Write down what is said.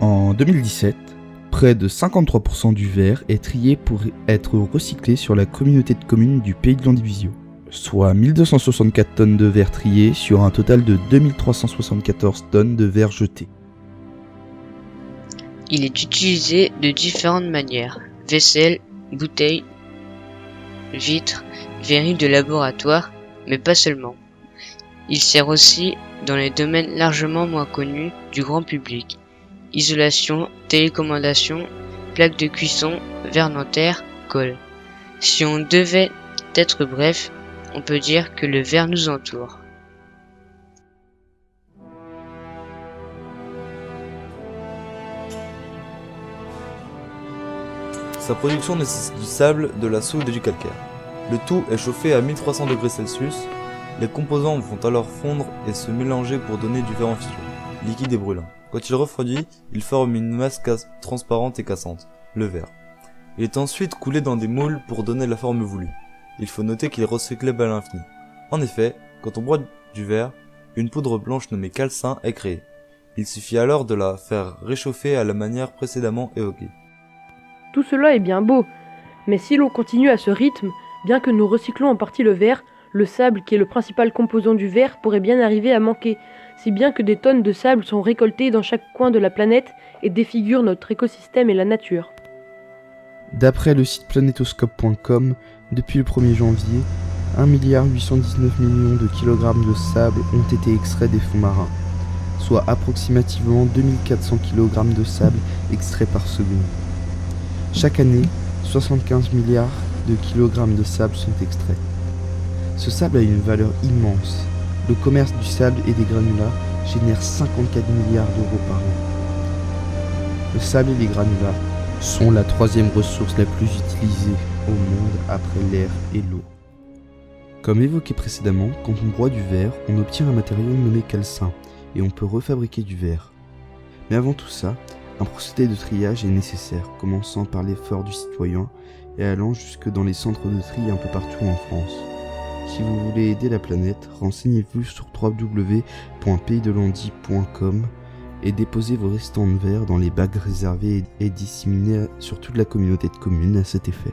En 2017, près de 53% du verre est trié pour être recyclé sur la communauté de communes du Pays de Landivisiau, soit 1264 tonnes de verre triés sur un total de 2374 tonnes de verre jeté. Il est utilisé de différentes manières: vaisselle, bouteilles, vitres, verres de laboratoire, mais pas seulement. Il sert aussi dans les domaines largement moins connus du grand public: isolation, télécommandation, plaques de cuisson, verre dentaire, colle. Si on devait être bref, on peut dire que le verre nous entoure. Sa production nécessite du sable, de la soude et du calcaire. Le tout est chauffé à 1300 degrés Celsius. Les composants vont alors fondre et se mélanger pour donner du verre en fusion, liquide et brûlant. Quand il refroidit, il forme une masse transparente et cassante, le verre. Il est ensuite coulé dans des moules pour donner la forme voulue. Il faut noter qu'il est recyclable à l'infini. En effet, quand on boit du verre, une poudre blanche nommée calcin est créée. Il suffit alors de la faire réchauffer à la manière précédemment évoquée. Tout cela est bien beau, mais si l'on continue à ce rythme, bien que nous recyclons en partie le verre, le sable, qui est le principal composant du verre, pourrait bien arriver à manquer, si bien que des tonnes de sable sont récoltées dans chaque coin de la planète et défigurent notre écosystème et la nature. D'après le site planetoscope.com, depuis le 1er janvier, 1,819 milliard de kilogrammes de sable ont été extraits des fonds marins, soit approximativement 2400 kg de sable extraits par seconde. Chaque année, 75 milliards de kilogrammes de sable sont extraits. Ce sable a une valeur immense. Le commerce du sable et des granulats génère 54 milliards d'euros par an. Le sable et les granulats sont la troisième ressource la plus utilisée au monde après l'air et l'eau. Comme évoqué précédemment, quand on broie du verre, on obtient un matériau nommé calcin et on peut refabriquer du verre. Mais avant tout ça, un procédé de triage est nécessaire, commençant par l'effort du citoyen et allant jusque dans les centres de tri un peu partout en France. Si vous voulez aider la planète, renseignez-vous sur www.paysdelandi.com et déposez vos restants de verre dans les bacs réservés et disséminés sur toute la communauté de communes à cet effet.